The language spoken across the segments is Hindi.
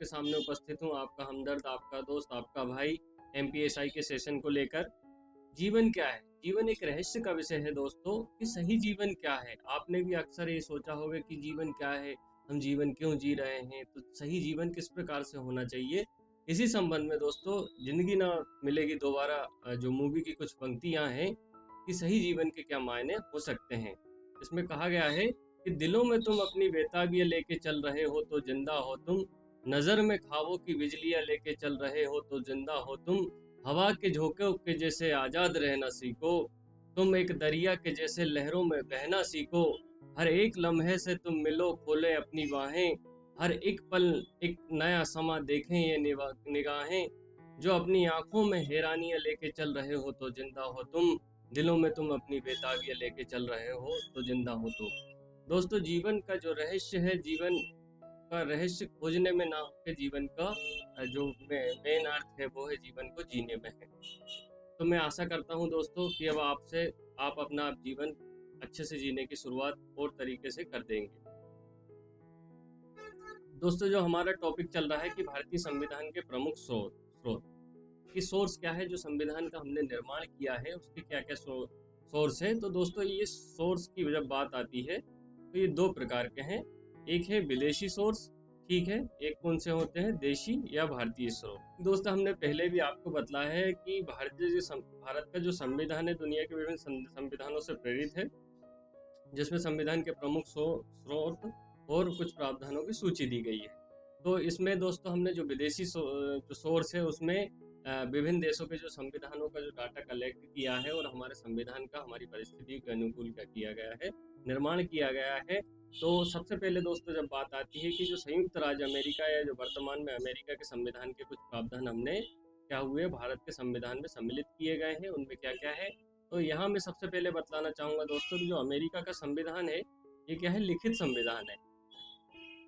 आपके सामने उपस्थित हूँ, आपका हमदर्द, आपका दोस्त, आपका भाई, एमपीएसआई के सेशन को लेकर। जीवन क्या है? जीवन एक रहस्य का विषय है दोस्तों, कि सही जीवन क्या है? आपने भी अक्सर ये सोचा होगा कि जीवन क्या है, हम जीवन क्यों जी रहे हैं, तो सही जीवन किस प्रकार से होना चाहिए। इसी संबंध में दोस्तों, जिंदगी ना मिलेगी दोबारा जो मूवी की कुछ पंक्तियां हैं कि सही जीवन के क्या मायने हो सकते हैं। इसमें कहा गया है कि दिलों में तुम अपनी बेताबियां लेके चल रहे हो तो जिंदा हो तुम, नजर में ख्वाबों की बिजलियां लेके चल रहे हो तो जिंदा हो तुम, हवा के झोंकों के जैसे आजाद रहना सीखो, तुम एक दरिया के जैसे लहरों में बहना सीखो, हर एक लम्हे से तुम मिलो खोले अपनी बाहें, हर एक पल एक नया समा देखें ये निगाहें, जो अपनी आंखों में हैरानियां लेके चल रहे हो तो जिंदा हो तुम, दिलों में तुम अपनी बेताबियां लेके चल रहे हो तो जिंदा हो तुम। दोस्तों, जीवन का जो रहस्य है, जीवन का रहस्य खोजने में ना होके जीवन का जो मेन अर्थ है वो है जीवन को जीने में है। तो मैं आशा करता हूँ दोस्तों कि अब आप अपना जीवन अच्छे से जीने की शुरुआत और तरीके से कर देंगे। दोस्तों, जो हमारा टॉपिक चल रहा है कि भारतीय संविधान के प्रमुख स्रोत कि सोर्स क्या है, जो संविधान का हमने निर्माण किया है उसके क्या क्या सोर्स है। तो दोस्तों, ये सोर्स की जब बात आती है तो ये दो प्रकार के हैं। एक है विदेशी सोर्स, ठीक है, एक कौन से होते हैं, देशी या भारतीय स्रोत। दोस्तों, हमने पहले भी आपको बताया है कि भारत का जो संविधान है दुनिया के विभिन्न संविधानों से प्रेरित है, जिसमें संविधान के प्रमुख स्रोत और कुछ प्रावधानों की सूची दी गई है। तो इसमें दोस्तों हमने जो विदेशी जो सोर्स है उसमें विभिन्न देशों के जो संविधानों का जो डाटा कलेक्ट किया है और हमारे संविधान का हमारी परिस्थिति के अनुकूल क्या किया गया है, निर्माण किया गया है। तो सबसे पहले दोस्तों जब बात आती है कि जो संयुक्त राज्य अमेरिका या जो वर्तमान में अमेरिका के संविधान के कुछ प्रावधान हमने क्या हुए भारत के संविधान में सम्मिलित किए गए हैं, उनमें क्या क्या है। तो यहाँ मैं सबसे पहले बतलाना चाहूँगा दोस्तों कि जो अमेरिका का संविधान है ये क्या है, लिखित संविधान है।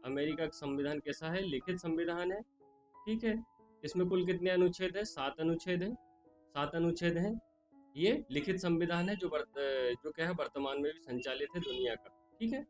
अमेरिका का संविधान कैसा है, लिखित संविधान है, ठीक है। इसमें कुल कितने अनुच्छेद है, 7 अनुच्छेद हैं, 7 अनुच्छेद हैं। ये लिखित संविधान है जो क्या है वर्तमान में भी संचालित है दुनिया का, ठीक है।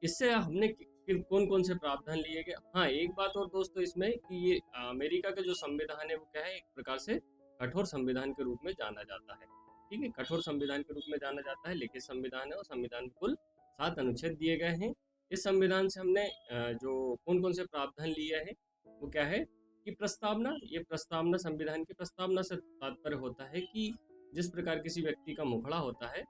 इससे हमने कौन कौन से प्रावधान लिए गए। हाँ, एक बात और दोस्तों इसमें कि ये अमेरिका का जो संविधान है वो क्या है, एक प्रकार से कठोर संविधान के रूप में जाना जाता है, ठीक है, कठोर संविधान के रूप में जाना जाता है। लिखित संविधान है और संविधान में कुल 7 अनुच्छेद दिए गए हैं। इस संविधान से हमने जो कौन कौन से प्रावधान लिए हैं वो क्या है कि प्रस्तावना, ये प्रस्तावना, संविधान की प्रस्तावना से तात्पर्य होता है कि जिस प्रकार किसी व्यक्ति का मुखड़ा होता है,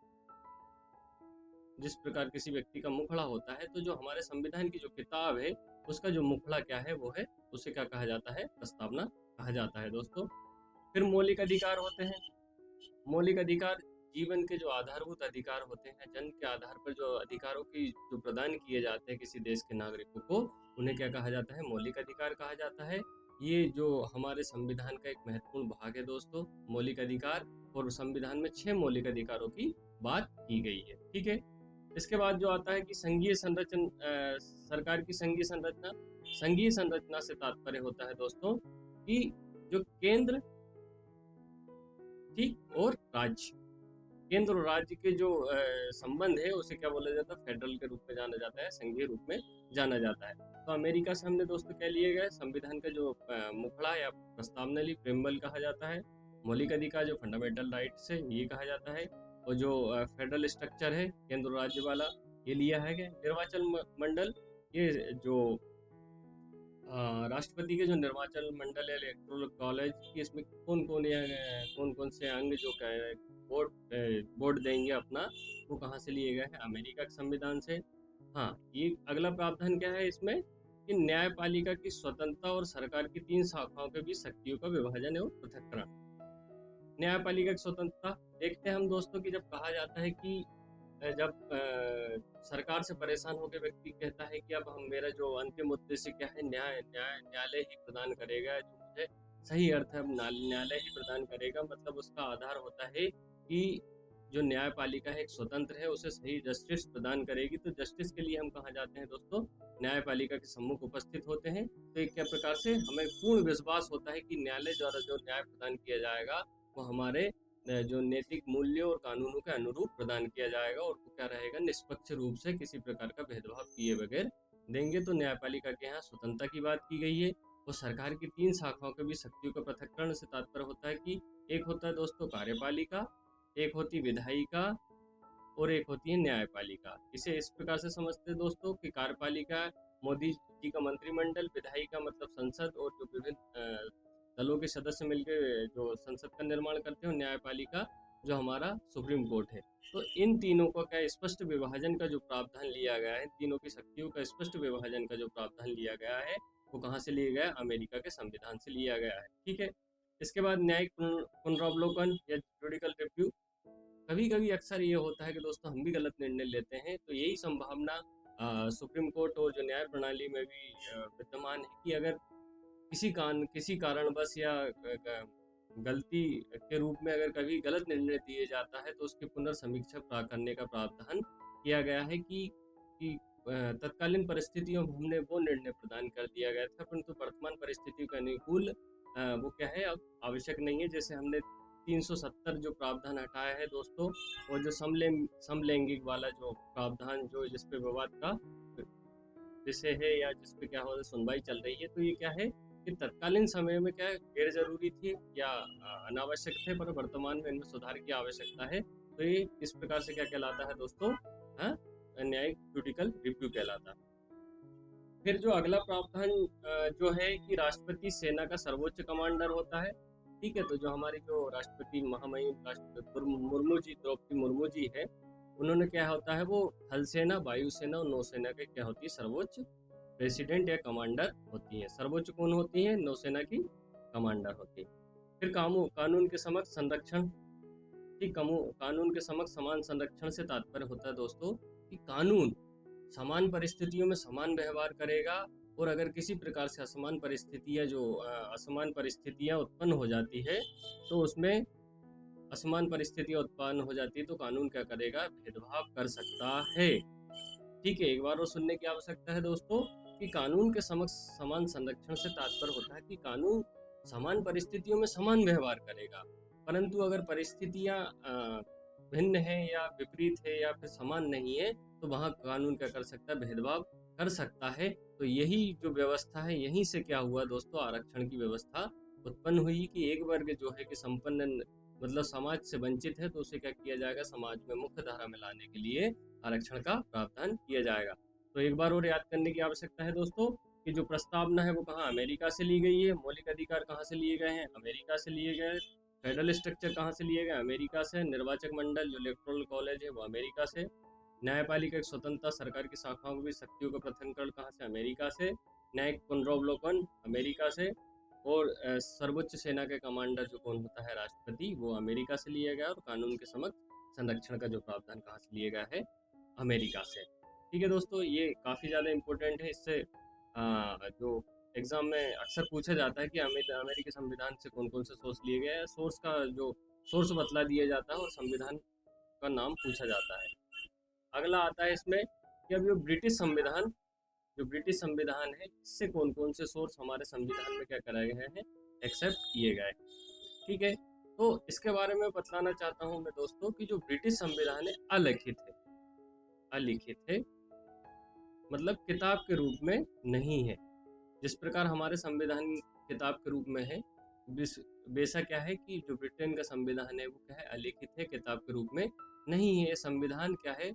जिस प्रकार किसी व्यक्ति का मुखड़ा होता है, तो जो हमारे संविधान की जो किताब है उसका जो मुखड़ा क्या है वो है, उसे क्या कहा जाता है, प्रस्तावना कहा जाता है दोस्तों। फिर मौलिक अधिकार होते हैं। मौलिक अधिकार जीवन के जो आधारभूत अधिकार होते हैं, जन्म के आधार पर जो अधिकारों की जो प्रदान किए जाते हैं किसी देश के नागरिकों को, उन्हें क्या कहा जाता है, मौलिक अधिकार कहा जाता है। ये जो हमारे संविधान का एक महत्वपूर्ण भाग है दोस्तों, मौलिक अधिकार। और संविधान में 6 मौलिक अधिकारों की बात की गई है, ठीक है। इसके बाद जो आता है कि संघीय संरचना, सरकार की संघीय संरचना। संघीय संरचना से तात्पर्य होता है दोस्तों कि जो केंद्र, ठीक, और राज्य, केंद्र और राज्य के जो संबंध है उसे क्या बोला जाता है, फेडरल के रूप में जाना जाता है, संघीय रूप में जाना जाता है। तो अमेरिका से हमने दोस्तों क्या लिए गए, संविधान का जो मुखड़ा या प्रस्तावना ली, प्रेम्बल कहा जाता है। मौलिक अधिकार जो फंडामेंटल राइट्स है ये कहा जाता है। और जो फेडरल स्ट्रक्चर है केंद्र राज्य वाला, ये लिया है। निर्वाचन मंडल, ये जो राष्ट्रपति के जो निर्वाचन मंडल है, इलेक्टोरल कॉलेज की, इसमें कौन कौन से अंग जो वोट देंगे अपना, वो कहाँ से लिए गए हैं, अमेरिका के संविधान से। हाँ, ये अगला प्रावधान क्या है इसमें कि न्यायपालिका की स्वतंत्रता और सरकार की 3 शाखाओं के बीच शक्तियों का विभाजन एवं पृथक्करण। न्यायपालिका की स्वतंत्रता देखते हैं हम दोस्तों कि जब कहा जाता है कि जब सरकार से परेशान होकर व्यक्ति कहता है कि अब हम, मेरा जो अंतिम उद्देश्य क्या है, न्यायालय ही प्रदान करेगा जो मुझे सही अर्थ है, अब न्यायालय ही प्रदान करेगा, मतलब उसका आधार होता है कि जो न्यायपालिका है एक स्वतंत्र है, उसे सही जस्टिस प्रदान करेगी। तो जस्टिस के लिए हम कहाँ जाते हैं दोस्तों, न्यायपालिका के सम्मुख उपस्थित होते हैं। तो एक क्या प्रकार से हमें पूर्ण विश्वास होता है कि न्यायालय द्वारा जो न्याय प्रदान किया जाएगा वो हमारे जो नैतिक मूल्यों और कानूनों के अनुरूप प्रदान किया जाएगा, और वो क्या रहेगा, निष्पक्ष रूप से किसी प्रकार का भेदभाव किए बगैर देंगे। तो न्यायपालिका के यहाँ स्वतंत्रता की बात की गई है। और सरकार की 3 शाखाओं के बीच शक्तियों का पृथक्करण से तात्पर्य होता है कि एक होता है दोस्तों कार्यपालिका, एक होती विधायिका और एक होती है न्यायपालिका। इसे इस प्रकार से समझते हैं दोस्तों कि कार्यपालिका मोदी जी का मंत्रिमंडल, विधायिका मतलब संसद और जो विभिन्न दलों के सदस्य मिलकर जो संसद का निर्माण करते हैं, और न्यायपालिका जो हमारा सुप्रीम कोर्ट है। तो इन तीनों का क्या स्पष्ट विभाजन का जो प्रावधान लिया गया है, तीनों की शक्तियों का स्पष्ट विभाजन का जो प्रावधान लिया गया है, वो कहाँ से लिया गया है? अमेरिका के संविधान से लिया गया है। ठीक है। इसके बाद न्यायिक पुनरावलोकन या जुडिकल रिव्यू। कभी कभी अक्सर ये होता है कि दोस्तों हम भी गलत निर्णय लेते हैं, तो यही संभावना सुप्रीम कोर्ट और जो न्याय प्रणाली में भी विद्यमान है कि अगर किसी कारणवश या गलती के रूप में अगर कभी गलत निर्णय दिए जाता है, तो उसकी पुनर्समीक्षा करने का प्रावधान किया गया है कि तत्कालीन परिस्थितियों में हमने वो निर्णय प्रदान कर दिया गया था, परंतु वर्तमान परिस्थितियों के अनुकूल वो क्या है अब आवश्यक नहीं है। जैसे हमने 370 जो प्रावधान हटाया है दोस्तों, और जो समलैंगिक वाला जो प्रावधान जो जिस पे विवाद का विषय है या जिस पे क्या हो सुनवाई चल रही है, तो ये क्या है कि तत्कालीन समय में क्या गैर जरूरी थी या अनावश्यक थे, पर वर्तमान में इनमें सुधार की आवश्यकता है। तो ये इस प्रकार से क्या कहलाता है दोस्तों? हाँ, न्यायिक जुडिकल रिव्यू कहलाता है। फिर जो अगला प्रावधान जो है कि राष्ट्रपति सेना का सर्वोच्च कमांडर होता है। ठीक है। तो जो हमारी जो राष्ट्रपति महामहिम राष्ट्रपति मुर्मू जी, द्रौपदी मुर्मू जी है, उन्होंने क्या होता है वो थल सेना, वायुसेना और नौसेना के क्या होती है सर्वोच्च प्रेसिडेंट या कमांडर होती है। सर्वोच्च कौन होती है? नौसेना की कमांडर होती है। फिर कानून के समक्ष संरक्षण। ठीक, कानून के समक्ष समान संरक्षण से तात्पर्य होता है दोस्तों कि कानून समान परिस्थितियों में समान व्यवहार करेगा, और अगर किसी प्रकार से असमान परिस्थितियां उत्पन्न हो जाती है, तो उसमें असमान परिस्थितियां उत्पन्न हो जाती है तो कानून क्या करेगा? भेदभाव कर सकता है। ठीक है। एक बार और सुनने की आवश्यकता है दोस्तों कि कानून के समक्ष समान संरक्षण से तात्पर्य होता है कि कानून समान परिस्थितियों में समान व्यवहार करेगा, परंतु अगर परिस्थितियां भिन्न है या विपरीत है या फिर समान नहीं है, तो वहाँ कानून क्या कर सकता है? भेदभाव कर सकता है। तो यही जो व्यवस्था है, यहीं से क्या हुआ दोस्तों? आरक्षण की व्यवस्था उत्पन्न हुई कि एक वर्ग जो है कि संपन्न मतलब समाज से वंचित है, तो उसे क्या किया जाएगा? समाज में मुख्य धारा में लाने के लिए आरक्षण का प्रावधान किया जाएगा। तो एक बार और याद करने की आवश्यकता है दोस्तों कि जो प्रस्तावना है वो कहाँ? अमेरिका से ली गई है। मौलिक अधिकार कहाँ से लिए गए हैं? अमेरिका से लिए गए। फेडरल स्ट्रक्चर कहाँ से लिए गए? अमेरिका से। निर्वाचक मंडल जो इलेक्टोरल कॉलेज है वो अमेरिका से। न्यायपालिका की स्वतंत्रता, सरकार की शाखाओं की शक्तियों का पृथक्करण कहाँ से? अमेरिका से। न्यायिक पुनरावलोकन अमेरिका से। और सर्वोच्च सेना के कमांडर जो कौन होता है? राष्ट्रपति, वो अमेरिका से लिया गया। और कानून के समक्ष संरक्षण का जो प्रावधान कहाँ से लिया गया है? अमेरिका से। ठीक है दोस्तों, ये काफ़ी ज़्यादा इम्पोर्टेंट है। इससे जो एग्जाम में अक्सर पूछा जाता है कि अमेरिकी संविधान से कौन कौन से सोर्स लिए गए हैं। सोर्स का जो सोर्स बतला दिया जाता है और संविधान का नाम पूछा जाता है। अगला आता है इसमें कि अब जो ब्रिटिश संविधान है, इससे कौन कौन से सोर्स हमारे संविधान में क्या कराए गए हैं? एक्सेप्ट किए गए। ठीक है। तो इसके बारे में बतलाना चाहता हूँ मैं दोस्तों कि जो ब्रिटिश संविधान है अलिखित है, मतलब किताब के रूप में नहीं है। जिस प्रकार हमारे संविधान किताब के रूप में है, बेशक क्या है कि जो ब्रिटेन का संविधान है वो क्या है? अलिखित है, किताब के रूप में नहीं है। संविधान क्या है?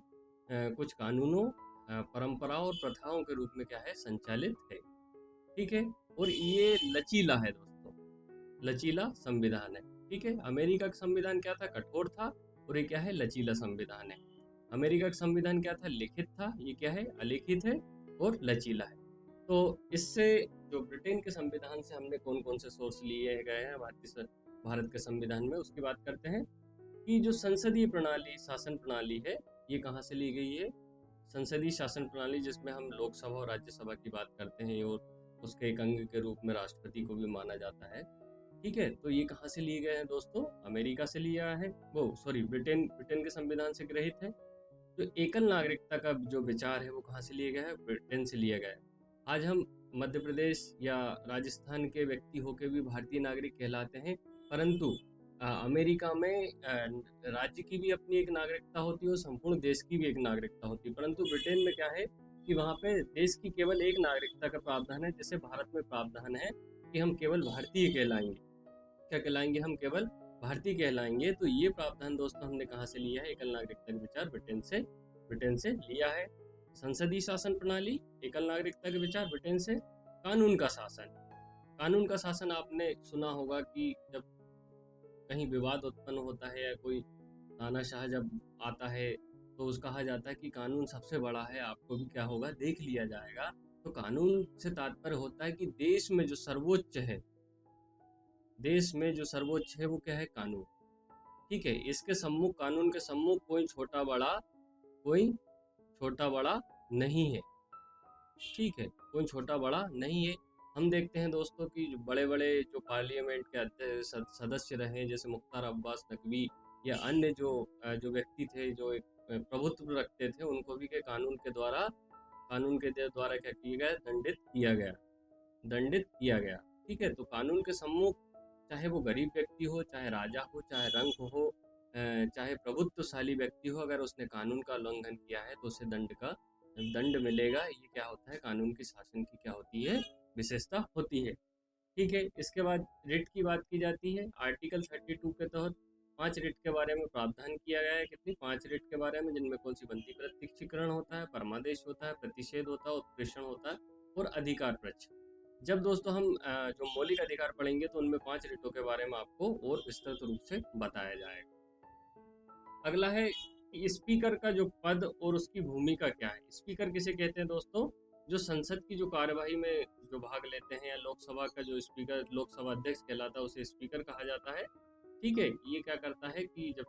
कुछ कानूनों, परंपराओं और प्रथाओं के रूप में क्या है? संचालित है। ठीक है। और ये लचीला है दोस्तों, लचीला संविधान है। ठीक है। अमेरिका का संविधान क्या था? कठोर था, और ये क्या है? लचीला संविधान है। अमेरिका का संविधान क्या था? लिखित था, ये क्या है? अलिखित है और लचीला है। तो इससे जो ब्रिटेन के संविधान से हमने कौन कौन से सोर्स लिए गए हैं भारत के संविधान में, उसकी बात करते हैं कि जो संसदीय प्रणाली, शासन प्रणाली है, ये कहाँ से ली गई है? संसदीय शासन प्रणाली, जिसमें हम लोकसभा और राज्यसभा की बात करते हैं, और उसके एक अंग के रूप में राष्ट्रपति को भी माना जाता है। ठीक है। तो ये कहाँ से लिए गए हैं दोस्तों? अमेरिका से लिया है, ब्रिटेन के संविधान से ग्रहित है। जो एकल नागरिकता का जो विचार है वो कहाँ से लिया गया है? ब्रिटेन से लिया गया है। आज हम मध्य प्रदेश या राजस्थान के व्यक्ति होकर भी भारतीय नागरिक कहलाते हैं, परंतु अमेरिका में राज्य की भी अपनी एक नागरिकता होती है और संपूर्ण देश की भी एक नागरिकता होती है। परंतु ब्रिटेन में क्या है कि वहाँ पे देश की केवल एक नागरिकता का प्रावधान है, जैसे भारत में प्रावधान है कि हम केवल भारतीय कहलाएंगे। क्या कहलाएंगे? हम केवल भारतीय कहलाएंगे। तो ये प्रावधान दोस्तों हमने कहाँ से लिया है? एकल नागरिकता के विचार ब्रिटेन से लिया है। संसदीय शासन प्रणाली, एकल नागरिकता के विचार ब्रिटेन से। कानून का शासन आपने सुना होगा कि जब कहीं विवाद उत्पन्न होता है या कोई तानाशाह जब आता है तो उस कहा जाता है कि कानून सबसे बड़ा है, आपको भी क्या होगा, देख लिया जाएगा। तो कानून से तात्पर्य होता है कि देश में जो सर्वोच्च है, देश में जो सर्वोच्च है वो क्या है? कानून। ठीक है, इसके सम्मुख, कानून के सम्मुख कोई छोटा बड़ा नहीं है। ठीक है, कोई छोटा बड़ा नहीं है। हम देखते हैं दोस्तों कि बड़े बड़े जो पार्लियामेंट के सदस्य रहे, जैसे मुख्तार अब्बास नकवी या अन्य जो व्यक्ति थे जो एक प्रभुत्व रखते थे, उनको भी के कानून के द्वारा क्या किया गया? दंडित किया गया। ठीक है, तो कानून के सम्मुख चाहे वो गरीब व्यक्ति हो, चाहे राजा हो, चाहे रंक हो, चाहे प्रभुत्वशाली व्यक्ति हो, अगर उसने कानून का उल्लंघन किया है तो उसे दंड मिलेगा। ये क्या होता है? कानून के शासन की क्या होती है? विशेषता होती है। ठीक है, इसके बाद रिट की बात की जाती है। आर्टिकल 32 के तहत 5 रिट के बारे में प्रावधान किया गया है। कितनी? 5 रिट के बारे में, जिनमें कौन सी बनती? प्रत्यक्षीकरण होता है, परमादेश होता है, प्रतिषेध होता है, उत्प्रेषण होता है और अधिकार पक्ष। जब दोस्तों हम जो मौलिक अधिकार पढ़ेंगे तो उनमें 5 रिटों के बारे में आपको और विस्तृत रूप से बताया जाएगा। अगला है स्पीकर का जो पद और उसकी भूमिका क्या है। स्पीकर किसे कहते हैं दोस्तों? जो संसद की जो कार्यवाही में जो भाग लेते हैं, या लोकसभा का जो स्पीकर, लोकसभा अध्यक्ष कहलाता है, उसे स्पीकर कहा जाता है। ठीक है, ये क्या करता है कि जब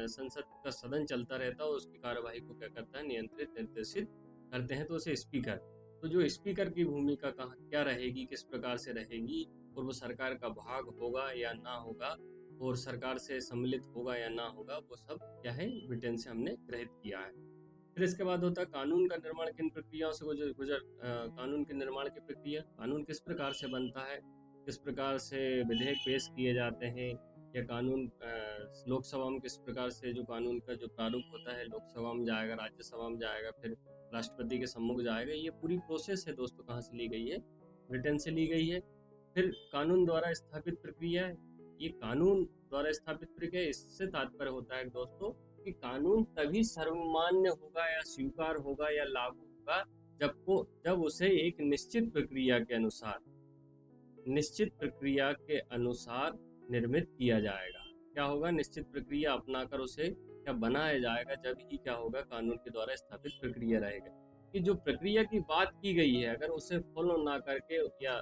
संसद का सदन चलता रहता है उसकी कार्यवाही को क्या करता है? नियंत्रित निर्देशित करते हैं, तो उसे स्पीकर। तो जो स्पीकर की भूमिका क्या रहेगी, किस प्रकार से रहेगी, और वो सरकार का भाग होगा या ना होगा, और सरकार से सम्मिलित होगा या ना होगा, वो सब क्या है? ब्रिटेन से हमने ग्रहित किया है। फिर इसके बाद होता है कानून का निर्माण किन प्रक्रियाओं से कानून के निर्माण की प्रक्रिया। कानून किस प्रकार से बनता है, किस प्रकार से विधेयक पेश किए जाते हैं, या कानून लोकसभा में किस प्रकार से जो कानून का जो प्रारूप होता है लोकसभा में जाएगा, राज्यसभा में जाएगा, फिर राष्ट्रपति के सम्मुख जाएगा। ये पूरी प्रोसेस है दोस्तों, कहाँ से ली गई है? ब्रिटेन से ली गई है। फिर कानून द्वारा स्थापित प्रक्रिया है। ये कानून द्वारा स्थापित प्रक्रिया, इससे तात्पर्य होता है दोस्तों कि कानून तभी सर्वमान्य होगा या स्वीकार होगा या लागू होगा जब उसे एक निश्चित प्रक्रिया के अनुसार निर्मित किया जाएगा। क्या होगा? निश्चित प्रक्रिया अपनाकर उसे क्या बनाया जाएगा, जब ही क्या होगा? कानून के द्वारा स्थापित प्रक्रिया रहेगा। कि जो प्रक्रिया की बात की गई है, अगर उसे फॉलो ना करके या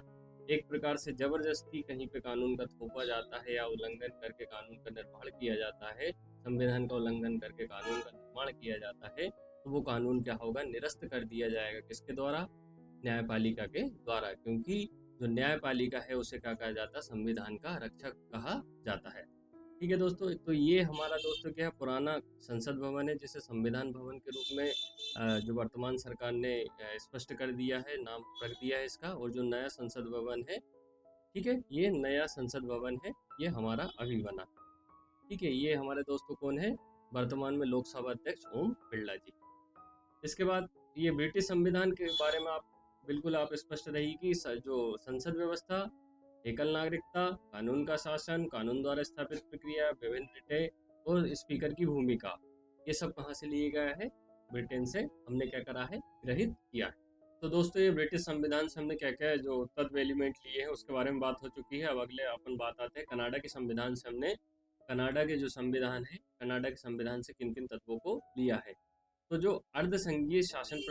एक प्रकार से जबरदस्ती कहीं पे कानून का थोपा जाता है या उल्लंघन करके कानून का निर्माण किया जाता है, संविधान का उल्लंघन करके कानून का निर्माण किया जाता है, तो वो कानून क्या होगा? निरस्त कर दिया जाएगा। किसके द्वारा? न्यायपालिका के द्वारा। क्योंकि जो न्यायपालिका है उसे क्या कहा जाता है? संविधान का रक्षक कहा जाता है। ठीक है दोस्तों, तो ये हमारा दोस्तों क्या है? पुराना संसद भवन है, जिसे संविधान भवन के रूप में जो वर्तमान सरकार ने स्पष्ट कर दिया है, नाम रख दिया है इसका। और जो नया संसद भवन है, ठीक है, ये नया संसद भवन है, ये हमारा अभी बना। ठीक है, ये हमारे दोस्तों कौन है? वर्तमान में लोकसभा अध्यक्ष ओम बिरला जी। इसके बाद ये ब्रिटिश संविधान के बारे में बिल्कुल आप स्पष्ट रही कि जो संसद व्यवस्था, एकल नागरिकता, कानून का शासन, कानून द्वारा स्थापित प्रक्रिया, विभिन्न रिटें और स्पीकर की भूमिका, ये सब कहाँ से लिए गया है? ब्रिटेन से हमने क्या करा है? ग्रहित किया है। तो दोस्तों, ये ब्रिटिश संविधान से हमने क्या क्या जो तत्व एलिमेंट लिए हैं उसके बारे में बात हो चुकी है। अब अगले अपन बात आते हैं कनाडा के संविधान से। हमने कनाडा के जो संविधान है, कनाडा के संविधान से किन किन तत्वों को लिया है। तो जो अर्धसंघीय शासन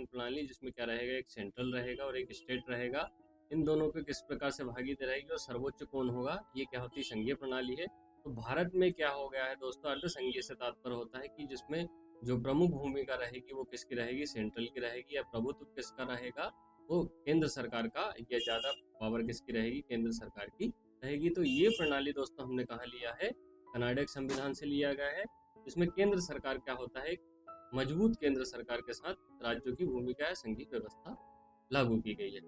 प्रणाली जिसमें क्या रहेगा? एक सेंट्रल रहेगा और एक स्टेट रहेगा। इन दोनों को किस प्रकार से भागीदारी रहेगी और सर्वोच्च कौन होगा? ये क्या होती है? संघीय प्रणाली है। तो भारत में क्या हो गया है दोस्तों? अर्धसंघीय से तात्पर्य होता है कि जिसमें जो प्रमुख भूमिका रहेगी वो किसकी रहेगी? सेंट्रल की रहेगी। या प्रभुत्व किसका रहेगा? वो केंद्र सरकार का। या ज्यादा पावर किसकी रहेगी? केंद्र सरकार की रहेगी। तो ये प्रणाली दोस्तों हमने कहाँ लिया है? कनाडा के संविधान से लिया गया है। इसमें केंद्र सरकार क्या होता है? मजबूत केंद्र सरकार के साथ राज्यों की भूमिका है, संघीय व्यवस्था लागू की गई है।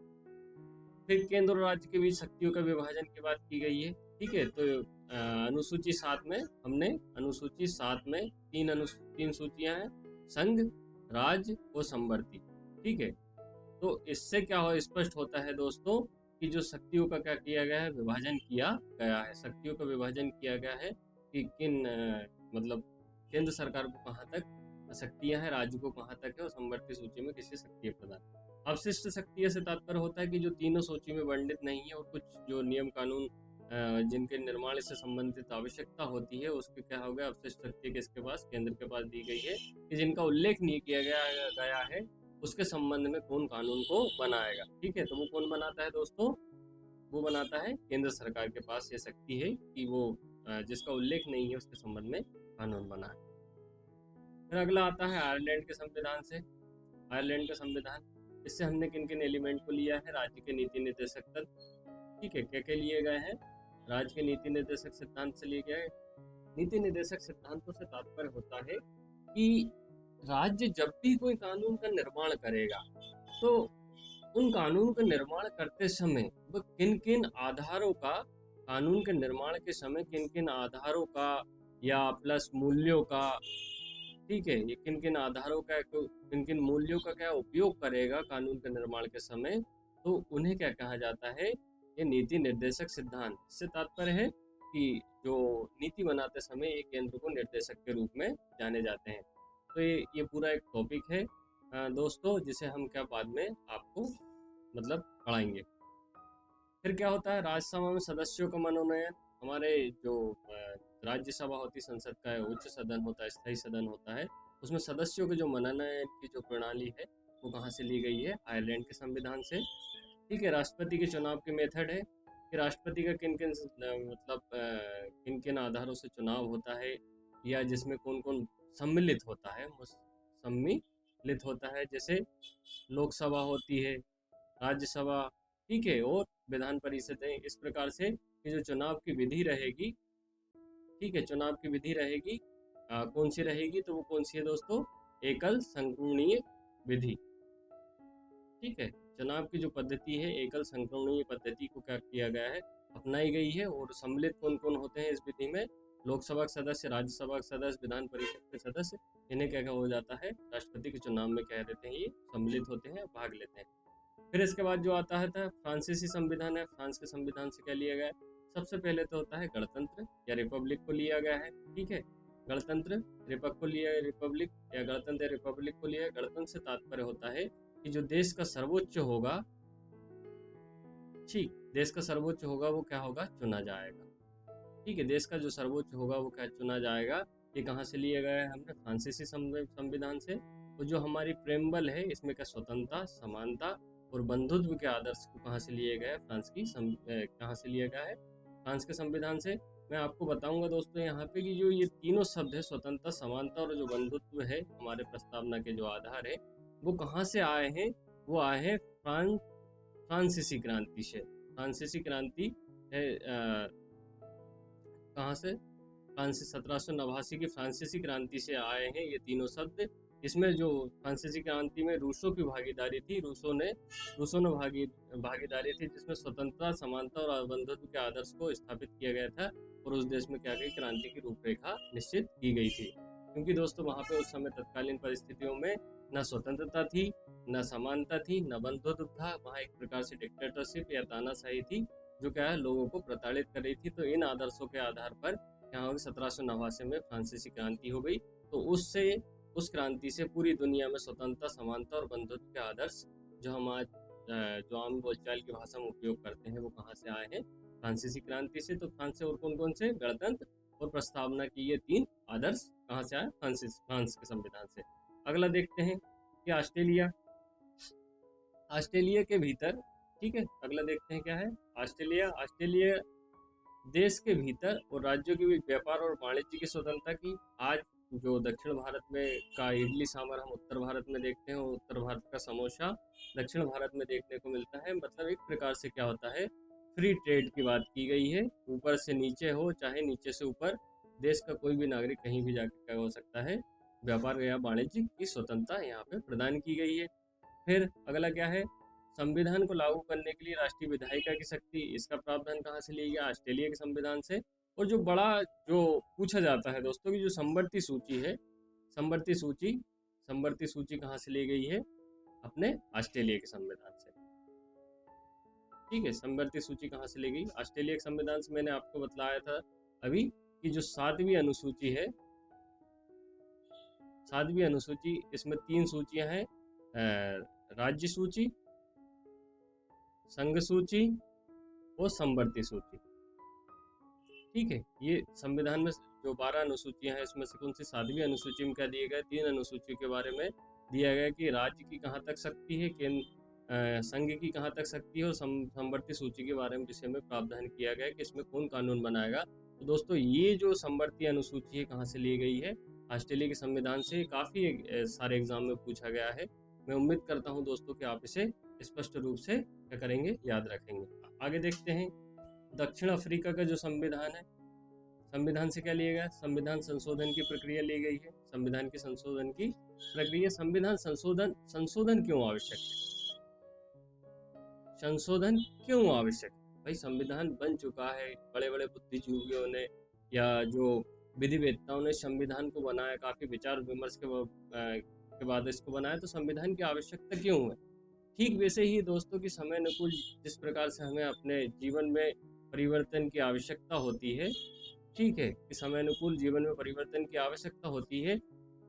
फिर केंद्र और राज्य के बीच शक्तियों का विभाजन की बात की गई है। ठीक है, तो अनुसूची 7 में हमने तीन सूचियां हैं: संघ, राज्य व संवर्ती। ठीक है, तो इससे क्या हो स्पष्ट होता है दोस्तों कि जो शक्तियों का क्या किया गया है, विभाजन किया गया है। शक्तियों का विभाजन किया गया है कि किन मतलब केंद्र सरकार को कहाँ तक शक्तियां हैं, राज्य को कहाँ तक है, और संवर्ती सूची में किसी शक्ति प्रदान। अवशिष्ट शक्तियों से तात्पर्य होता है कि जो तीनों सूची में वर्णित नहीं है और कुछ जो नियम कानून जिनके निर्माण से संबंधित आवश्यकता होती है, उसके क्या हो गया, अवशिष्ट शक्ति किसके पास, केंद्र के पास दी गई है कि जिनका उल्लेख नहीं किया गया है उसके संबंध में कौन कानून को बनाएगा। ठीक है, तो वो कौन बनाता है दोस्तों, वो बनाता है केंद्र सरकार के पास ये शक्ति है कि वो जिसका उल्लेख नहीं है उसके संबंध में कानून बनाए। फिर अगला आता है आयरलैंड के संविधान से। आयरलैंड का संविधान, इससे हमने किन किन एलिमेंट को लिया है, राज्य के नीति निर्देशक तत्व। ठीक है, क्या क्या लिए गए हैं, राज्य के नीति निर्देशक सिद्धांत से लिए गए। नीति निर्देशक सिद्धांतों से तात्पर्य होता है कि राज्य जब भी कोई कानून का निर्माण करेगा तो उन कानून का निर्माण करते समय वह किन किन आधारों का, कानून के निर्माण के समय किन किन आधारों का या प्लस मूल्यों का, ठीक है, ये किन किन आधारों का, किन किन मूल्यों का क्या उपयोग करेगा कानून के निर्माण के समय, तो उन्हें क्या कहा जाता है, ये नीति निर्देशक सिद्धांत। इससे तात्पर्य है कि जो नीति बनाते समय ये केंद्र को निर्देशक के रूप में जाने जाते हैं। तो ये पूरा एक टॉपिक है दोस्तों, जिसे हम क्या बाद में आपको मतलब पढ़ाएंगे। फिर क्या होता है, राज्यसभा में सदस्यों का मनोनयन। हमारे जो राज्यसभा होती, संसद का उच्च सदन होता है, स्थायी सदन होता है, उसमें सदस्यों के जो मनोनयन की जो प्रणाली है वो कहाँ से ली गई है, आयरलैंड के संविधान से। ठीक है, राष्ट्रपति के चुनाव के मेथड है कि राष्ट्रपति का किन किन मतलब किन किन आधारों से चुनाव होता है, या जिसमें कौन कौन सम्मिलित होता है, सम्मिलित होता है, जैसे लोकसभा होती है, राज्यसभा, ठीक है, और विधान परिषद है। इस प्रकार से कि जो चुनाव की विधि रहेगी, ठीक है, चुनाव की विधि रहेगी कौन सी रहेगी, तो वो कौन सी है दोस्तों, एकल संक्रमणीय विधि। ठीक है, चुनाव की जो पद्धति है एकल संक्रमणीय पद्धति को क्या किया गया है, अपनाई गई है। और सम्मिलित कौन कौन होते हैं इस विधि में, लोकसभा के सदस्य, राज्यसभा के सदस्य, विधान परिषद के सदस्य, इन्हें क्या हो जाता है, राष्ट्रपति के चुनाव में कह देते हैं, ये सम्मिलित होते हैं, भाग लेते हैं। फिर इसके बाद जो आता है फ्रांसीसी संविधान है। फ्रांस के संविधान से क्या लिया गया है, सबसे पहले तो होता है गणतंत्र या रिपब्लिक को लिया गया है। ठीक है, गणतंत्र रिपब्लिक या गणतंत्र रिपब्लिक को लिया। गणतंत्र से तात्पर्य होता है कि जो देश का सर्वोच्च होगा, ठीक, देश का सर्वोच्च होगा वो क्या होगा, चुना जाएगा। ठीक है, देश का जो सर्वोच्च होगा वो क्या चुना जाएगा। ये कहाँ से लिया गया है, हमने फ्रांसीसी संविधान से। तो जो हमारी प्रेम्बल है इसमें क्या स्वतंत्रता, समानता और बंधुत्व के आदर्श को कहाँ से लिए गए, कहाँ से लिया गया है, फ्रांस के संविधान से। मैं आपको बताऊंगा दोस्तों यहाँ पे कि जो ये तीनों शब्द है, स्वतंत्रता, समानता और जो बंधुत्व है, हमारे प्रस्तावना के जो आधार है, वो कहाँ से आए हैं, वो आए हैं फ्रांसीसी क्रांति से। फ्रांसीसी क्रांति है कहाँ से, 1789 की फ्रांसीसी क्रांति से आए हैं ये तीनों शब्द। इसमें जो फ्रांसीसी क्रांति में रूसों की भागीदारी थी, रूसों ने भागीदारी थी, जिसमें स्वतंत्रता, समानता और बंधुत्व के आदर्श को स्थापित किया गया था और उस देश में क्या गई, क्रांति की रूपरेखा निश्चित की गई थी। क्योंकि दोस्तों वहाँ पे उस समय तत्कालीन परिस्थितियों में न स्वतंत्रता थी, न समानता थी, न बंधुत्व था। वहाँ एक प्रकार से डिक्टेटरशिप या तानाशाही थी जो क्या है, लोगों को प्रताड़ित कर रही थी। तो इन आदर्शों के आधार पर क्या होगी, 1789 में फ्रांसीसी क्रांति हो गई। तो उस क्रांति से पूरी दुनिया में स्वतंत्रता, समानता और बंधुत्व के आदर्श जो हम आज जो आम बोलचाल की भाषा में उपयोग करते हैं, वो कहाँ से आए हैं, फ्रांसीसी क्रांति से। तो फ्रांस से और कौन कौन से, गणतंत्र और प्रस्तावना की ये तीन आदर्श कहाँ से आए, फ्रांस के संविधान से। अगला देखते हैं कि ऑस्ट्रेलिया के भीतर, ठीक है, अगला देखते हैं क्या है, ऑस्ट्रेलिया देश के भीतर और राज्यों के बीच व्यापार और वाणिज्य की स्वतंत्रता की। आज जो दक्षिण भारत में का इडली सांभर हम उत्तर भारत में देखते हैं, और उत्तर भारत का समोसा दक्षिण भारत में देखने को मिलता है। मतलब एक प्रकार से क्या होता है, फ्री ट्रेड की बात की गई है। ऊपर से नीचे हो चाहे नीचे से ऊपर, देश का कोई भी नागरिक कहीं भी जाकर क्या हो सकता है, व्यापार या वाणिज्य की स्वतंत्रता यहाँ पे प्रदान की गई है। फिर अगला क्या है, संविधान को लागू करने के लिए राष्ट्रीय विधायिका की शक्ति। इसका प्रावधान कहाँ से लिया गया, ऑस्ट्रेलिया के संविधान से। और जो पूछा जाता है दोस्तों की जो संवर्ती सूची है, संवर्ती सूची समवर्ती सूची कहाँ से ली गई है? अपने ऑस्ट्रेलिया के संविधान से। ठीक है, समवर्ती सूची कहाँ से ली गई? ऑस्ट्रेलिया के संविधान से। मैंने आपको बतलाया था अभी कि जो 7वीं अनुसूची है, 7वीं अनुसूची, इसमें 3 सूचियां हैं, राज्य सूची, संघ सूची और समवर्ती सूची। ठीक है, ये संविधान में जो 12 अनुसूचियां हैं, इसमें से कौन सी 7वीं अनुसूची में क्या दिए गए? 3 अनुसूचियों के बारे में दिया गया कि राज्य की कहाँ तक शक्ति है, संघ की कहाँ तक शक्ति है, और समवर्ती सूची के बारे में विषय में प्रावधान किया गया कि इसमें कौन कानून बनाएगा। तो दोस्तों, ये जो समवर्ती अनुसूची है कहाँ से ली गई है? ऑस्ट्रेलिया के संविधान से। काफ़ी सारे एग्जाम में पूछा गया है। मैं उम्मीद करता हूँ दोस्तों कि आप इसे स्पष्ट रूप से क्या करेंगे, याद रखेंगे। आगे देखते हैं, दक्षिण अफ्रीका का जो संविधान है, संविधान से क्या लिया गया? संविधान संशोधन की प्रक्रिया ली गई है। संविधान के संशोधन की प्रक्रिया। संविधान संशोधन क्यों आवश्यक है? संशोधन क्यों आवश्यक है? भाई, संविधान बन चुका है, बड़े बड़े बुद्धिजीवियों ने या जो विधिवेत्ताओं ने संविधान को बनाया, काफी विचार विमर्श के बाद इसको बनाया, तो संविधान की आवश्यकता क्यों है? ठीक वैसे ही दोस्तों की समय अनुकूल जिस प्रकार से हमें अपने जीवन में परिवर्तन की आवश्यकता होती है, ठीक है, कि समय अनुकूल जीवन में परिवर्तन की आवश्यकता होती है,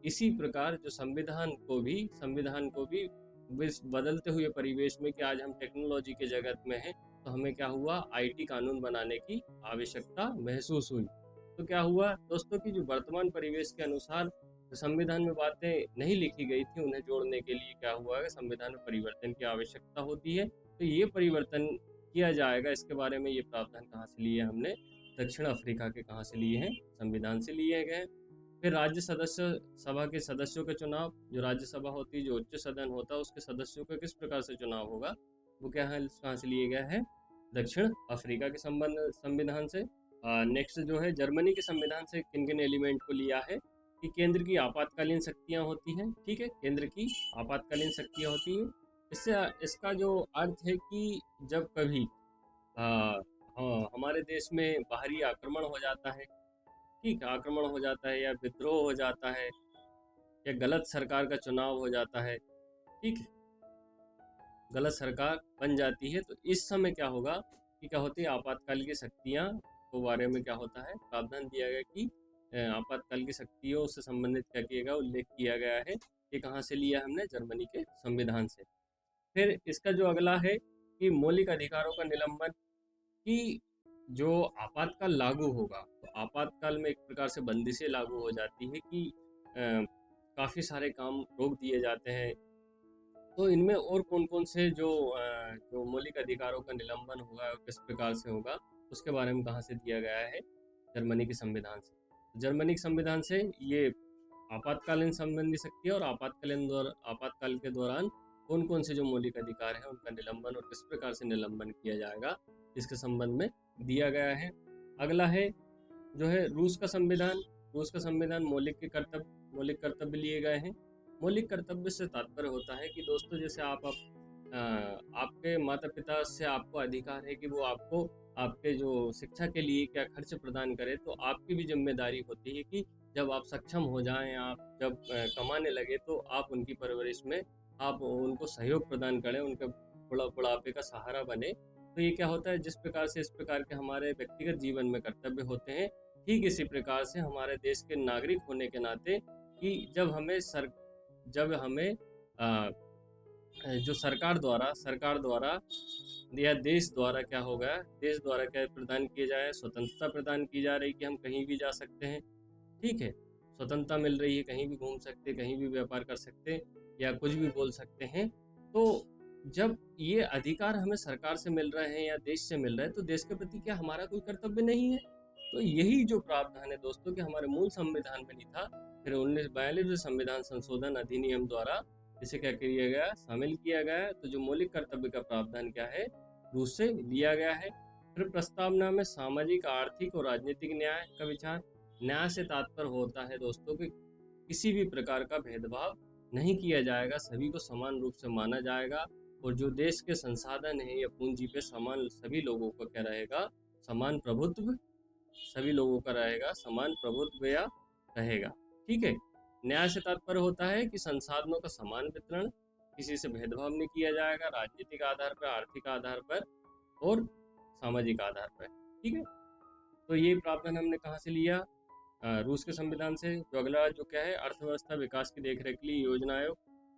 इसी प्रकार जो संविधान को भी बदलते हुए परिवेश में, कि आज हम टेक्नोलॉजी के जगत में हैं, तो हमें क्या हुआ? आईटी कानून बनाने की आवश्यकता महसूस हुई। तो क्या हुआ दोस्तों कि जो वर्तमान परिवेश के अनुसार संविधान में बातें नहीं लिखी गई थी, उन्हें जोड़ने के लिए क्या हुआ है? संविधान में परिवर्तन की आवश्यकता होती है। तो ये परिवर्तन किया जाएगा, इसके बारे में ये प्रावधान कहाँ से लिए हमने? दक्षिण अफ्रीका के कहाँ से लिए हैं? संविधान से लिए गए। फिर राज्य सभा के सदस्यों का चुनाव, जो राज्यसभा होती है, जो उच्च सदन होता है, उसके सदस्यों का किस प्रकार से चुनाव होगा, वो क्या है, कहाँ से लिए गया है? दक्षिण अफ्रीका के संविधान से। नेक्स्ट जो है, जर्मनी के संविधान से किन किन एलिमेंट को लिया है? कि केंद्र की आपातकालीन शक्तियाँ होती हैं। ठीक है, केंद्र की आपातकालीन शक्तियाँ होती हैं। इसका जो अर्थ है कि जब कभी हमारे देश में बाहरी आक्रमण हो जाता है, ठीक, आक्रमण हो जाता है या विद्रोह हो जाता है या गलत सरकार का चुनाव हो जाता है, ठीक है, गलत सरकार बन जाती है, तो इस समय क्या होगा कि क्या होती है? आपातकाल की शक्तियाँ के बारे में क्या होता है? प्रावधान दिया गया कि आपातकाल की शक्तियों से संबंधित क्या किया गया? उल्लेख किया गया है। ये कहाँ से लिया हमने? जर्मनी के संविधान से। फिर इसका जो अगला है कि मौलिक अधिकारों का निलंबन, कि जो आपातकाल लागू होगा, तो आपातकाल में एक प्रकार से बंदिशें लागू हो जाती है कि काफ़ी सारे काम रोक दिए जाते हैं। तो इनमें और कौन कौन से जो मौलिक अधिकारों का निलंबन होगा और किस प्रकार से होगा, उसके बारे में कहाँ से दिया गया है? जर्मनी के संविधान से। जर्मनी के संविधान से ये आपातकालीन संबंधी शक्ति और आपातकाल के दौरान कौन कौन से जो मौलिक अधिकार हैं, उनका निलंबन और किस प्रकार से निलंबन किया जाएगा, इसके संबंध में दिया गया है। अगला है जो है रूस का संविधान। रूस का संविधान मौलिक कर्तव्य लिए गए हैं। मौलिक कर्तव्य से तात्पर्य होता है कि दोस्तों, जैसे आपके माता पिता से आपको अधिकार है कि वो आपको आपके जो शिक्षा के लिए क्या खर्च प्रदान करें, तो आपकी भी जिम्मेदारी होती है कि जब आप सक्षम हो जाएं, आप जब कमाने लगे, तो आप उनकी परवरिश में आप उनको सहयोग प्रदान करें, उनके बुढ़ापे का सहारा बने। तो ये क्या होता है? जिस प्रकार से इस प्रकार के हमारे व्यक्तिगत जीवन में कर्तव्य होते हैं, ठीक इसी प्रकार से हमारे देश के नागरिक होने के नाते कि जब हमें जो सरकार द्वारा या देश द्वारा क्या हो गया, देश द्वारा क्या प्रदान किए जाए? स्वतंत्रता प्रदान की जा रही कि हम कहीं भी जा सकते हैं, ठीक है, स्वतंत्रता मिल रही है, कहीं भी घूम सकते, कहीं भी व्यापार कर सकते या कुछ भी बोल सकते हैं। तो जब ये अधिकार हमें सरकार से मिल रहे हैं या देश से मिल रहे हैं, तो देश के प्रति क्या हमारा कोई कर्तव्य नहीं है? तो यही जो प्रावधान है दोस्तों कि हमारे मूल संविधान में नहीं था, फिर 1942 संविधान संशोधन अधिनियम द्वारा इसे क्या किया गया? शामिल किया गया। तो जो मौलिक कर्तव्य का प्रावधान क्या है? रूस से लिया गया है। फिर प्रस्तावना में सामाजिक, आर्थिक और राजनीतिक न्याय का विचार। न्याय से तात्पर्य होता है दोस्तों कि किसी भी प्रकार का भेदभाव नहीं किया जाएगा, सभी को समान रूप से माना जाएगा, और जो देश के संसाधन है या पूंजी पे सभी लोगों का क्या रहेगा? समान प्रभुत्व, सभी लोगों का रहेगा, समान प्रभुत्व या रहेगा, ठीक है। न्याय से तात्पर्य होता है कि संसाधनों का समान वितरण, किसी से भेदभाव नहीं किया जाएगा, राजनीतिक आधार पर, आर्थिक आधार पर और सामाजिक आधार पर। ठीक है, तो ये प्रावधान हमने कहाँ से लिया? रूस के संविधान से। जो अगला जो क्या है, अर्थव्यवस्था विकास की देखरेख के लिए योजना आयोग।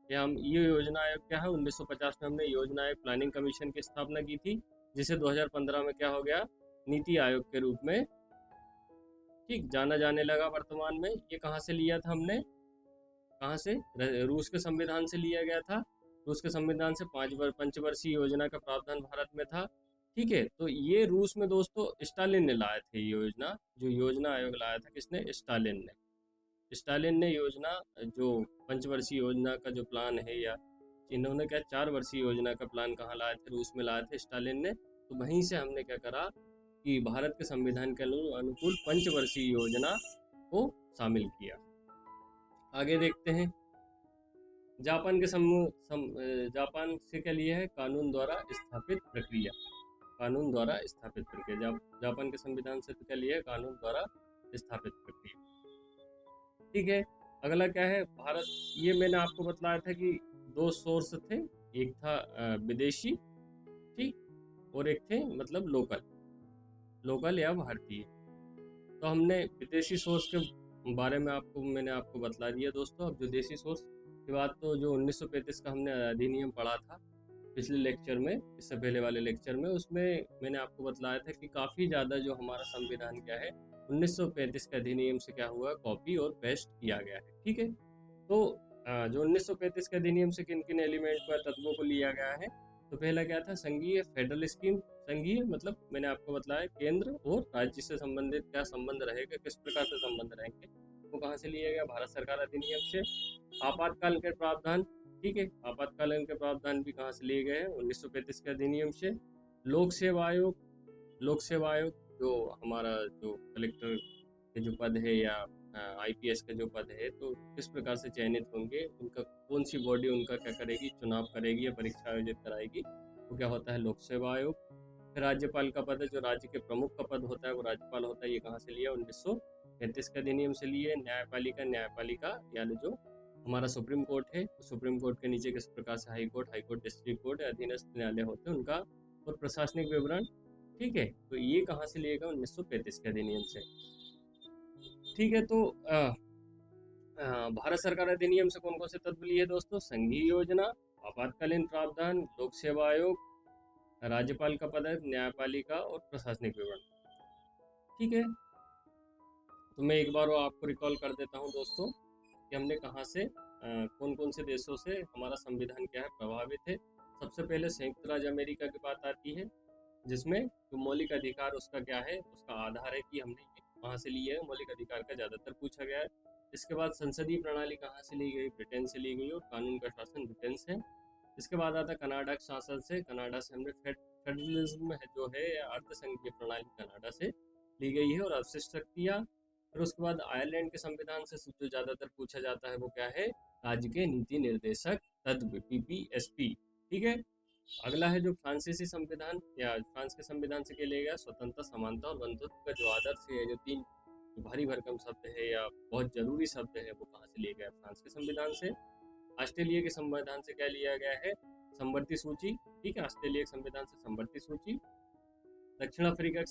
ये योजना आयोग क्या है, 1950 में हमने योजना आयोग प्लानिंग कमीशन की स्थापना की थी, जिसे 2015 में क्या हो गया, नीति आयोग के रूप में ठीक जाना जाने लगा वर्तमान में। ये कहाँ से लिया था हमने? कहाँ से? रूस के संविधान से लिया गया था। रूस के संविधान से पंचवर्षीय योजना का प्रावधान भारत में था। ठीक है, तो ये रूस में दोस्तों स्टालिन ने लाए थे ये योजना। जो योजना आयोग लाया था किसने? स्टालिन ने। स्टालिन ने योजना, जो पंचवर्षीय योजना का जो प्लान है, या इन्होंने क्या 4 वर्षीय योजना का प्लान कहाँ लाए थे? रूस में लाए थे स्टालिन ने। तो वहीं से हमने क्या करा कि भारत के संविधान के अनुकूल पंचवर्षीय योजना को शामिल किया। आगे देखते हैं, जापान के जापान से क्या लिया है? कानून द्वारा स्थापित प्रक्रिया। कानून द्वारा स्थापित प्रक्रिया। जापान के संविधान से तो क्या लिया है? कानून द्वारा स्थापित प्रक्रिया। ठीक है, अगला क्या है? भारत, ये मैंने आपको बताया था कि 2 सोर्स थे, एक था विदेशी, ठीक, और एक थे मतलब लोकल या भारतीय। तो हमने विदेशी सोर्स के बारे में मैंने आपको बतला दिया दोस्तों। अब जो देशी सोर्स की बात, तो जो 1935 का हमने अधिनियम पढ़ा था पिछले लेक्चर में, इससे पहले वाले लेक्चर में, उसमें मैंने आपको बतलाया था कि काफ़ी ज़्यादा जो हमारा संविधान क्या है, 1935 के अधिनियम से क्या हुआ, कॉपी और पेस्ट किया गया है। ठीक है, तो जो 1935 के अधिनियम से किन किन एलिमेंट को, तत्वों को लिया गया है? तो पहला क्या था? संघीय फेडरल स्कीम। संघीय मतलब मैंने आपको बताया केंद्र और राज्य से संबंधित क्या संबंध रहेगा, किस प्रकार से संबंध रहेंगे, वो कहाँ से लिया गया? भारत सरकार अधिनियम से। आपातकाल के प्रावधान, ठीक है, आपातकालीन के प्रावधान भी कहाँ से लिए गए हैं? 1935 के अधिनियम से। लोक सेवा आयोग, जो हमारा जो कलेक्टर के जो पद है, या आईपीएस का जो पद है, तो किस प्रकार से चयनित होंगे, उनका कौन सी बॉडी उनका क्या करेगी, चुनाव करेगी या परीक्षा आयोजित कराएगी, तो क्या होता है? लोक सेवा आयोग। फिर राज्यपाल का पद है, जो राज्य के प्रमुख का पद होता है वो राज्यपाल होता है। ये कहाँ से लिया? 1935 के अधिनियम से लिए। न्यायपालिका यानी जो हमारा सुप्रीम कोर्ट है, सुप्रीम कोर्ट के नीचे किस प्रकार से हाई कोर्ट, डिस्ट्रिक्ट कोर्ट, अधीनस्थ न्यायालय होते हैं उनका, और प्रशासनिक विवरण। ठीक है, तो ये कहाँ से लिएगा? 1935 के अधिनियम से। ठीक है, तो भारत सरकार अधिनियम से कौन कौन से तत्व लिए दोस्तों? संघीय योजना, आपातकालीन प्रावधान, लोक सेवा आयोग, राज्यपाल का पद, न्यायपालिका और प्रशासनिक विवरण। ठीक है, तो मैं एक बार वो आपको रिकॉल कर देता हूँ दोस्तों कि हमने कहाँ से, कौन कौन से देशों से हमारा संविधान क्या है प्रभावित है। सबसे पहले संयुक्त राज्य अमेरिका की बात आती है, जिसमें जो मौलिक अधिकार उसका क्या है, उसका आधार है कि हमने ये कहाँ से लिया है, मौलिक अधिकार का ज़्यादातर पूछा गया है। इसके बाद संसदीय प्रणाली कहाँ से ली गई? ब्रिटेन से ली गई, और कानून का शासन ब्रिटेन से। इसके बाद आता कनाडा के शासन से। कनाडा से हमने फेडरलिज्म है जो है, अर्धसंघीय प्रणाली कनाडा से ली गई है, और अवशिष्ट शक्तियाँ। और उसके बाद आयरलैंड के संविधान से जो ज़्यादातर पूछा जाता है वो क्या है? राज्य के नीति निर्देशक तत्व, पीपीएसपी। ठीक है, अगला है जो फ्रांसीसी संविधान, या फ्रांस के संविधान से क्या लिया गया? स्वतंत्रता, समानता और बंधुत्व का जो आदर्श है, जो 3 भारी भरकम शब्द है या बहुत जरूरी शब्द है, वो कहाँ से लिए गया? फ्रांस के संविधान से। ऑस्ट्रेलिया के संविधान से क्या लिया गया है? संवर्ती सूची। ठीक है, ऑस्ट्रेलिया के संविधान से संवर्ती सूची। दक्षिण अफ्रीका के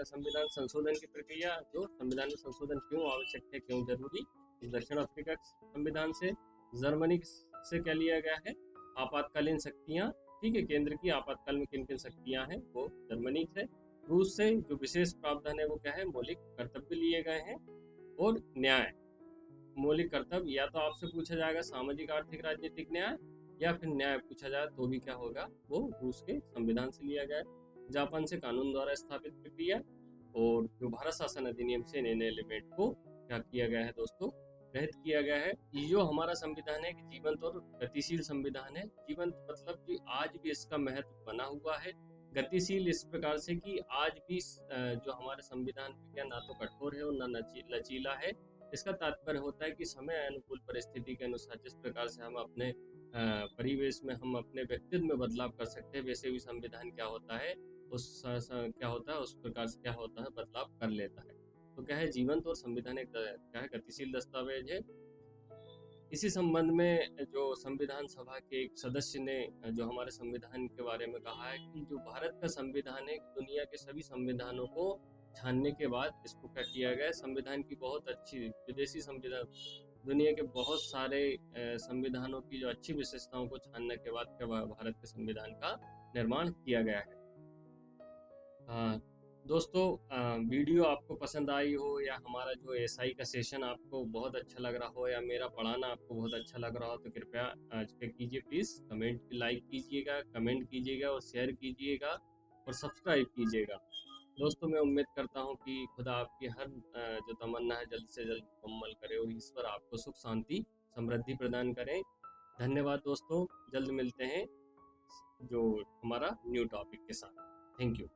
संविधान संशोधन की प्रक्रिया, जो संविधान में संशोधन क्यों आवश्यक है, क्यों जरूरी, दक्षिण अफ्रीका के संविधान से। जर्मनी से क्या लिया गया है? आपातकालीन शक्तियाँ। ठीक है, केंद्र की आपातकाल में किन किन शक्तियाँ हैं, वो जर्मनी से। रूस से जो विशेष प्रावधान है वो क्या है? मौलिक कर्तव्य लिए गए हैं, और न्याय। मौलिक कर्तव्य या तो आपसे पूछा जाएगा सामाजिक, आर्थिक, राजनीतिक न्याय, या फिर न्याय पूछा जाए तो भी क्या होगा, वो रूस के संविधान से लिया गया है। जापान से कानून द्वारा स्थापित प्रक्रिया, और जो भारत शासन अधिनियम से इन एलिमेंट को क्या किया गया है दोस्तों? रहित किया गया है। ये जो हमारा संविधान है कि जीवंत और गतिशील संविधान है। जीवंत मतलब कि आज भी इसका महत्व बना हुआ है। गतिशील इस प्रकार से कि आज भी जो हमारे संविधान क्या ना तो कठोर है और ना लचीला है। इसका तात्पर्य होता है कि समय अनुकूल परिस्थिति के अनुसार जिस प्रकार से हम अपने परिवेश में, हम अपने व्यक्तित्व में बदलाव कर सकते हैं, वैसे भी संविधान क्या होता है, क्या होता है, उस प्रकार से क्या होता है, बदलाव कर लेता है। तो क्या है? जीवंत और संविधान एक क्या है? गतिशील दस्तावेज है। इसी संबंध में जो संविधान सभा के एक सदस्य ने जो हमारे संविधान के बारे में कहा है कि जो भारत का संविधान है दुनिया के सभी संविधानों को छानने के बाद इसको क्या किया गया, संविधान की बहुत अच्छी विदेशी संविधान, दुनिया के बहुत सारे संविधानों की जो अच्छी विशेषताओं को छानने के बाद क्या भारत के संविधान का निर्माण किया गया है। दोस्तों, वीडियो आपको पसंद आई हो या हमारा जो एसआई का सेशन आपको बहुत अच्छा लग रहा हो या मेरा पढ़ाना आपको बहुत अच्छा लग रहा हो तो कृपया आज के कीजिए, प्लीज़ कमेंट लाइक कीजिएगा, कमेंट कीजिएगा और शेयर कीजिएगा और सब्सक्राइब कीजिएगा। दोस्तों, मैं उम्मीद करता हूँ कि खुदा आपकी हर जो तमन्ना है जल्द से जल्द मुकम्मल करे और ईश्वर आपको सुख शांति समृद्धि प्रदान करें। धन्यवाद दोस्तों, जल्द मिलते हैं जो हमारा न्यू टॉपिक के साथ। Thank you.